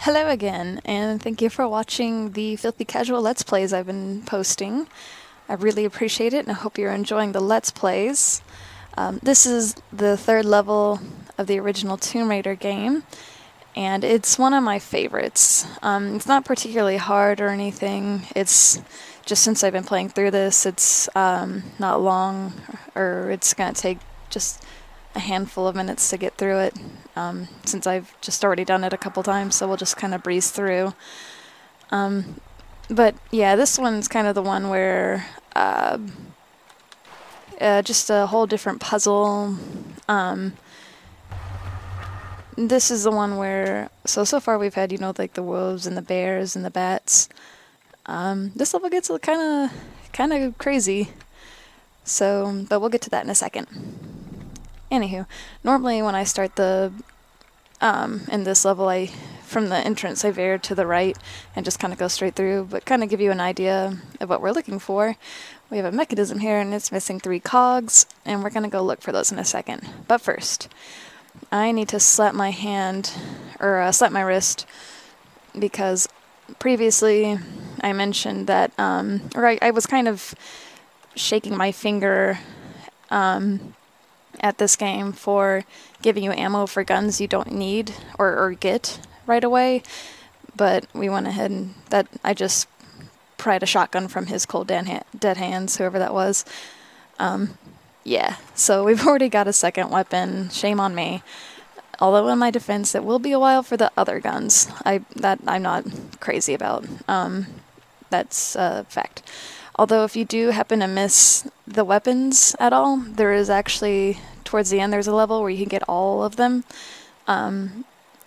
Hello again, and thank you for watching the Filthy Casual Let's Plays I've been posting. I really appreciate it, and I hope you're enjoying the Let's Plays. This is the third level of the original Tomb Raider game, and it's one of my favorites. It's not particularly hard or anything. It's just since I've been playing through this, it's not long, or it's going to take just a handful of minutes to get through it, since I've just already done it a couple times, so we'll just kind of breeze through. But yeah, this one's kind of the one where just a whole different puzzle. This is the one where, so far we've had, you know, like the wolves and the bears and the bats. This level gets kind of crazy, so, but we'll get to that in a second. Anywho, normally when I start the, in this level, from the entrance I veer to the right and just kind of go straight through, but kind of give you an idea of what we're looking for. We have a mechanism here and it's missing 3 cogs, and we're going to go look for those in a second. But first, I need to slap my hand, or slap my wrist, because previously I mentioned that, or I was kind of shaking my finger, at this game for giving you ammo for guns you don't need or get right away, but we went ahead and I just pried a shotgun from his cold dead hands, whoever that was. Yeah, so we've already got a second weapon, shame on me. Although in my defense, it will be a while for the other guns. I'm not crazy about. That's a fact. Although if you do happen to miss the weapons at all, there is actually, towards the end, there's a level where you can get all of them.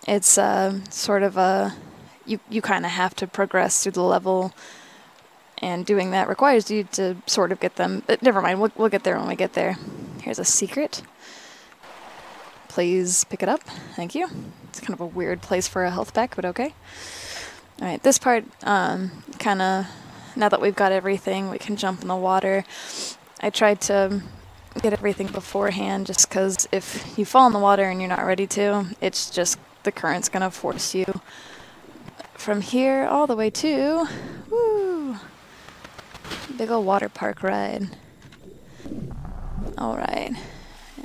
It's sort of a, you kind of have to progress through the level, and doing that requires you to sort of get them. But never mind, we'll get there when we get there. Here's a secret. Please pick it up. Thank you. It's kind of a weird place for a health pack, but okay. Alright, this part, kind of, now that we've got everything, we can jump in the water. I tried to get everything beforehand just because if you fall in the water and you're not ready to, it's just the current's going to force you from here all the way to, woo, big old water park ride. Alright.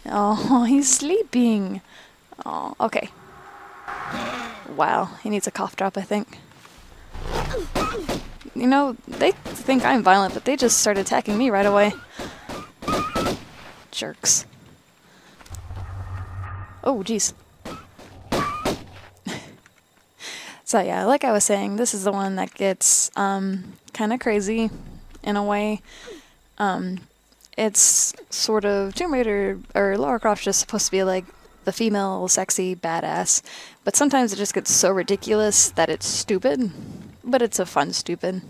Oh, he's sleeping. Oh, okay. Wow, he needs a cough drop, I think. You know, they think I'm violent, but they just started attacking me right away. Jerks. Oh, jeez. So yeah, like I was saying, this is the one that gets kind of crazy in a way. It's sort of Tomb Raider, or Lara Croft's just supposed to be like the female, sexy, badass, but sometimes it just gets so ridiculous that it's stupid. But it's a fun stupid.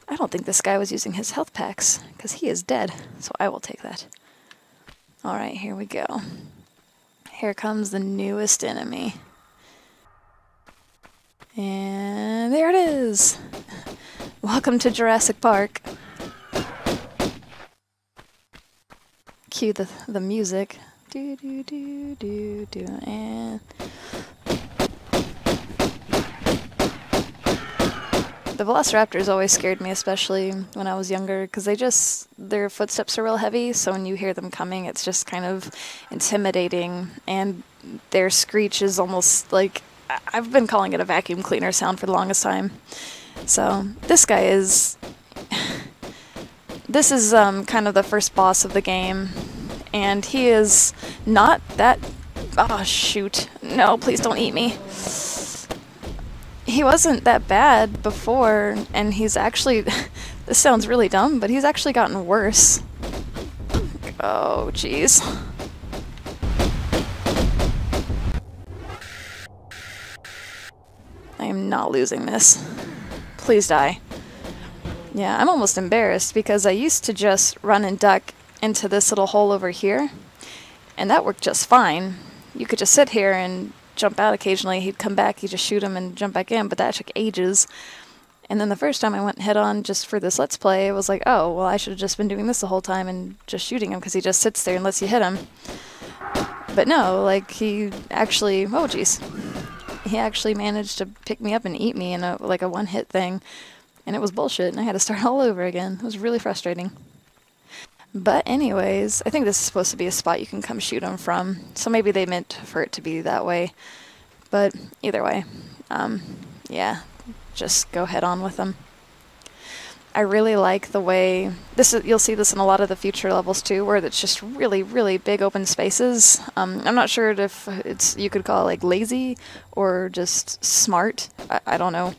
I don't think this guy was using his health packs, because he is dead, so I will take that. Alright, here we go. Here comes the newest enemy. And there it is! Welcome to Jurassic Park. Cue the music. Do do do do do, and the Velociraptors always scared me, especially when I was younger, because their footsteps are real heavy, so when you hear them coming, it's just kind of intimidating, and their screech is almost like, I've been calling it a vacuum cleaner sound for the longest time. So, this guy is, this is kind of the first boss of the game, and he is not that, oh shoot, no, please don't eat me. He wasn't that bad before, and he's actually, this sounds really dumb, but he's actually gotten worse. Oh, jeez. I am not losing this. Please die. Yeah, I'm almost embarrassed, because I used to just run and duck into this little hole over here, and that worked just fine. You could just sit here and jump out occasionally, he'd come back, you just shoot him and jump back in, but that took ages. And then the first time I went head on just for this Let's Play, it was like, oh, well, I should have just been doing this the whole time and just shooting him, because he just sits there and lets you hit him. But no, like, he actually, oh jeez. he actually managed to pick me up and eat me in a one-hit thing, and it was bullshit, and I had to start all over again. It was really frustrating. But anyways, I think this is supposed to be a spot you can come shoot them from, so maybe they meant for it to be that way. But either way, yeah, just go head on with them. I really like the way you'll see this in a lot of the future levels too, where it's just really, really big open spaces. I'm not sure if you could call it like lazy or just smart. I don't know,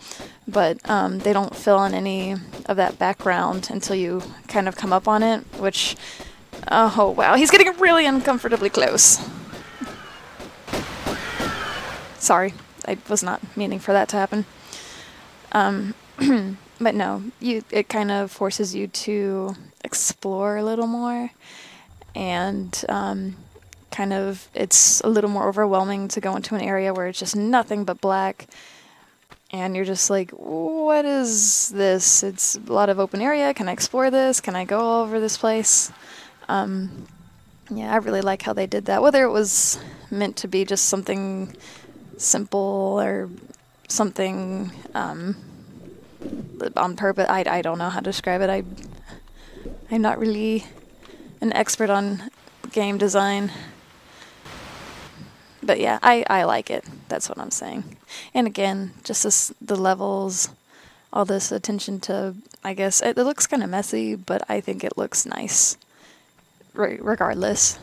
but they don't fill in any of that background until you kind of come up on it. Which, oh wow, he's getting really uncomfortably close. Sorry, I was not meaning for that to happen. But no, it kind of forces you to explore a little more, and kind of it's a little more overwhelming to go into an area where it's just nothing but black, and you're just like, what is this? It's a lot of open area. Can I explore this? Can I go all over this place? Yeah, I really like how they did that. Whether it was meant to be just something simple or something on purpose, I don't know how to describe it. I'm not really an expert on game design, but yeah, I like it. That's what I'm saying. And again, just the levels, all this attention to, I guess it looks kind of messy, but I think it looks nice regardless.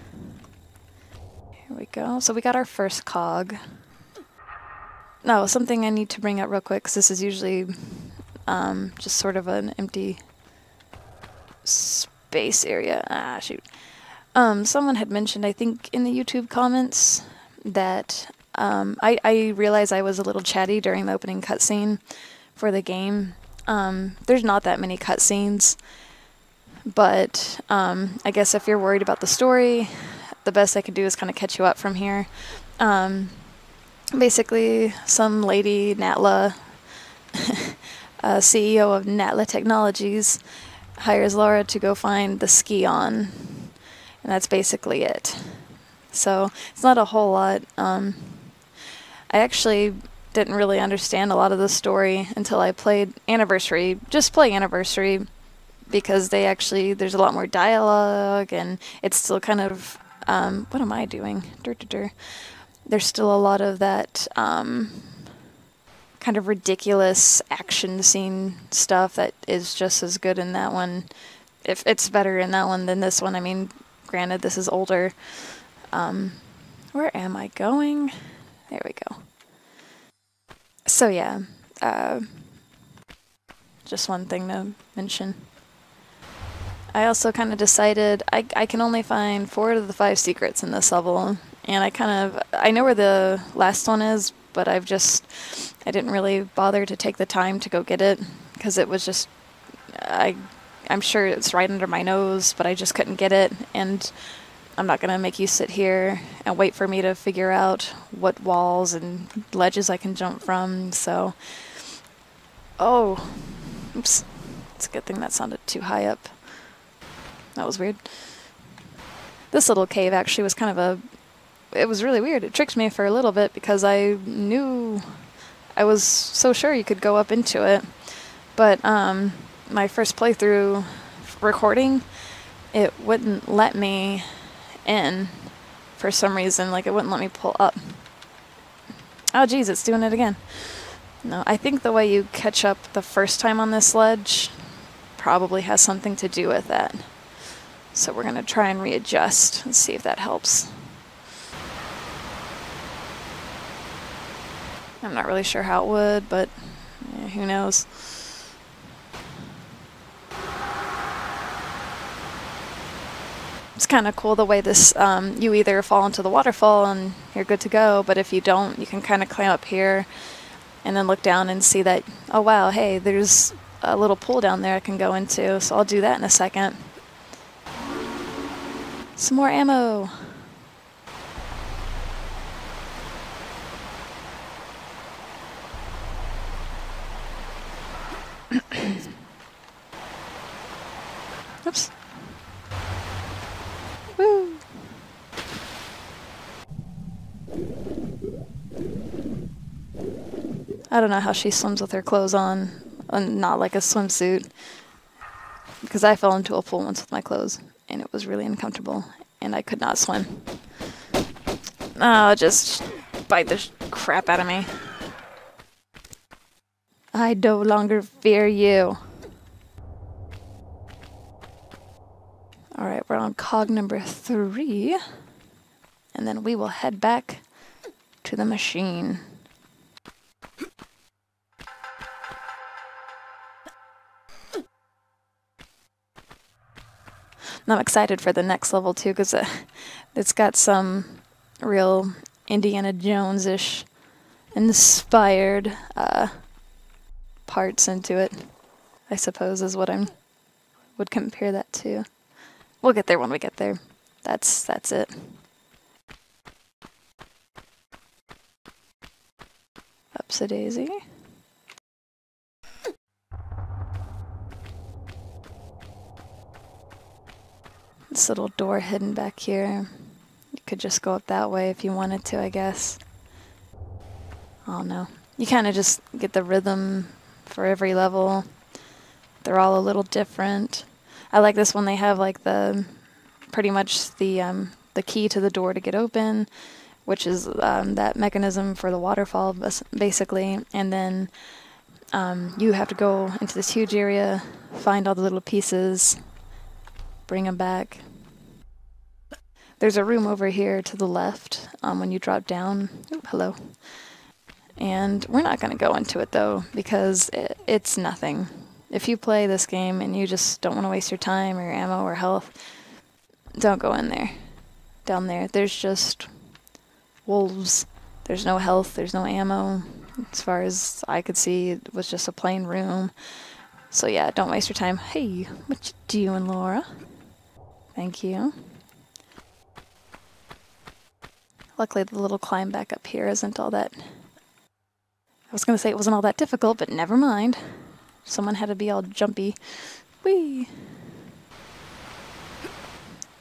Here we go. So we got our first cog. No, something I need to bring up real quick, because this is usually just sort of an empty space area. Ah, shoot. Someone had mentioned, I think in the YouTube comments, that I realized I was a little chatty during the opening cutscene for the game. There's not that many cutscenes, but I guess if you're worried about the story, the best I can do is kind of catch you up from here. Basically, some lady, Natla, CEO of Natla Technologies, hires Laura to go find the Ski-On, and that's basically it. So it's not a whole lot. I actually didn't really understand a lot of the story until I played Anniversary. Just play Anniversary, because there's a lot more dialogue, and it's still kind of, what am I doing? There's still a lot of that kind of ridiculous action scene stuff that is just as good in that one. If it's better in that one than this one. I mean, granted, this is older. Where am I going? There we go. So yeah, just one thing to mention. I also kind of decided I can only find 4 of the 5 secrets in this level, and I know where the last one is, but I didn't really bother to take the time to go get it, because it was just, I'm sure it's right under my nose, but I just couldn't get it, and I'm not going to make you sit here and wait for me to figure out what walls and ledges I can jump from, so, oh, oops, it's a good thing that sounded too high up. That was weird. This little cave actually was it was really weird. It tricked me for a little bit, because I was so sure you could go up into it. But my first playthrough recording, it wouldn't let me in for some reason. Like, it wouldn't let me pull up. Oh geez, it's doing it again. No, I think the way you catch up the first time on this ledge probably has something to do with that. So we're going to try and readjust and see if that helps. I'm not really sure how it would, but yeah, who knows. It's kind of cool the way this, you either fall into the waterfall and you're good to go, but if you don't, you can kind of climb up here and then look down and see that, oh wow, hey, there's a little pool down there I can go into, so I'll do that in a second. Some more ammo. Oops. Woo. I don't know how she swims with her clothes on and not like a swimsuit. Because I fell into a pool once with my clothes, and it was really uncomfortable, and I could not swim. Oh, just bite the crap out of me. I no longer fear you. Alright, we're on cog number 3. And then we will head back to the machine. And I'm excited for the next level too, because it's got some real Indiana Jones-ish inspired parts into it, I suppose is what I would compare that to. We'll get there when we get there. That's it. Upsy-daisy. This little door hidden back here. You could just go up that way if you wanted to, I guess. Oh no. You kind of just get the rhythm for every level. They're all a little different. I like this one. They have like pretty much the key to the door to get open, which is that mechanism for the waterfall, basically. And then you have to go into this huge area, find all the little pieces, bring them back. There's a room over here to the left when you drop down. Oh, hello. And we're not going to go into it, though, because it's nothing. If you play this game and you just don't want to waste your time or your ammo or health, don't go in there. Down there, there's just wolves. There's no health, there's no ammo. As far as I could see, it was just a plain room. So yeah, don't waste your time. Hey, what you doing, Laura? Thank you. Luckily, the little climb back up here isn't all that... I was going to say it wasn't all that difficult, but never mind. Someone had to be all jumpy. Whee!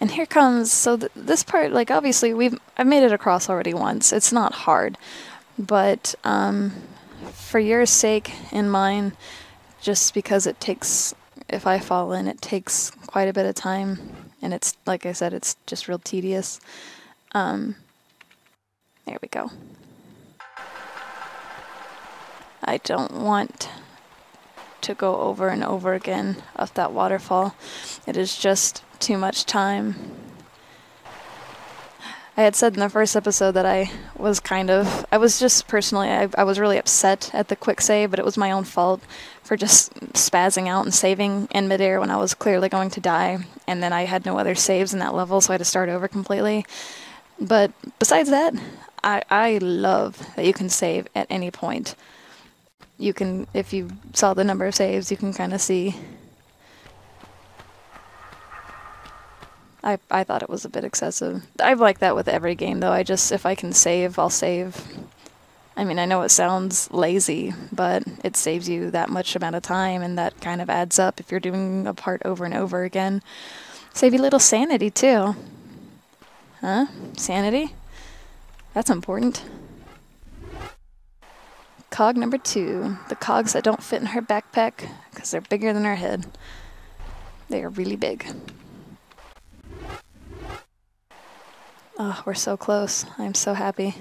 And here comes, so this part, like obviously I've made it across already once. It's not hard, but for your sake and mine, just because it takes, if I fall in, it takes quite a bit of time, and it's, like I said, it's just real tedious. There we go. I don't want to go over and over again up that waterfall. It is just too much time. I had said in the first episode that I was just personally, I was really upset at the quick save, but it was my own fault for just spazzing out and saving in midair when I was clearly going to die, and then I had no other saves in that level, so I had to start over completely. But besides that, I love that you can save at any point. You can, if you saw the number of saves, you can kind of see. I thought it was a bit excessive. I like that with every game, though. If I can save, I'll save. I mean, I know it sounds lazy, but it saves you that much amount of time, and that kind of adds up if you're doing a part over and over again. Save you a little sanity, too. Huh? Sanity? That's important. Cog number 2. The cogs that don't fit in her backpack, because they're bigger than her head. They are really big. Oh, we're so close. I'm so happy.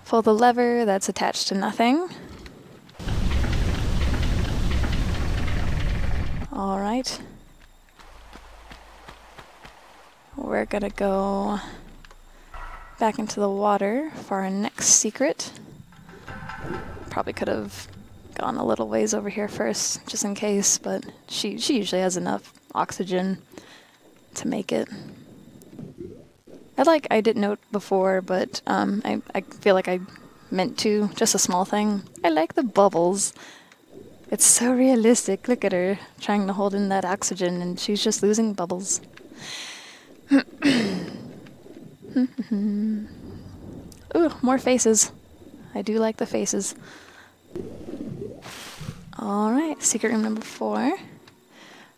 Pull the lever that's attached to nothing. Alright. We're gonna go back into the water for our next secret. Probably could have gone a little ways over here first, just in case, but she usually has enough oxygen to make it. I didn't note before, but I feel like I meant to, just a small thing. I like the bubbles. It's so realistic. Look at her trying to hold in that oxygen, and she's just losing bubbles. Ooh, more faces. I do like the faces. Alright, secret room number 4.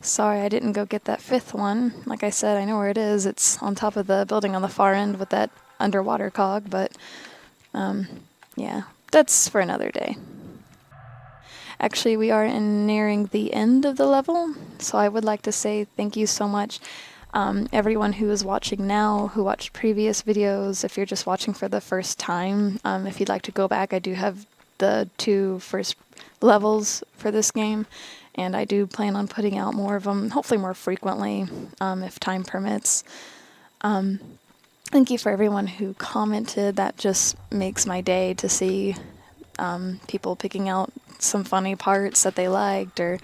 Sorry, I didn't go get that 5th one. Like I said, I know where it is. It's on top of the building on the far end with that underwater cog, but Yeah, that's for another day. Actually, we are nearing the end of the level, so I would like to say thank you so much. Everyone who is watching now, who watched previous videos, if you're just watching for the first time, if you'd like to go back, I do have the 2 first levels for this game, and I do plan on putting out more of them, hopefully more frequently, if time permits. Thank you for everyone who commented. That just makes my day to see people picking out some funny parts that they liked, or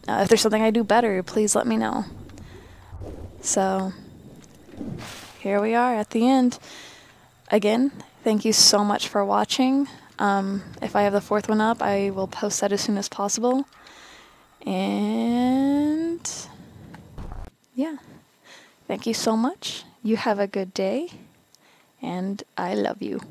if there's something I do better, please let me know. So, here we are at the end. Again, thank you so much for watching. If I have the 4th one up, I will post that as soon as possible. And yeah, thank you so much. You have a good day, and I love you.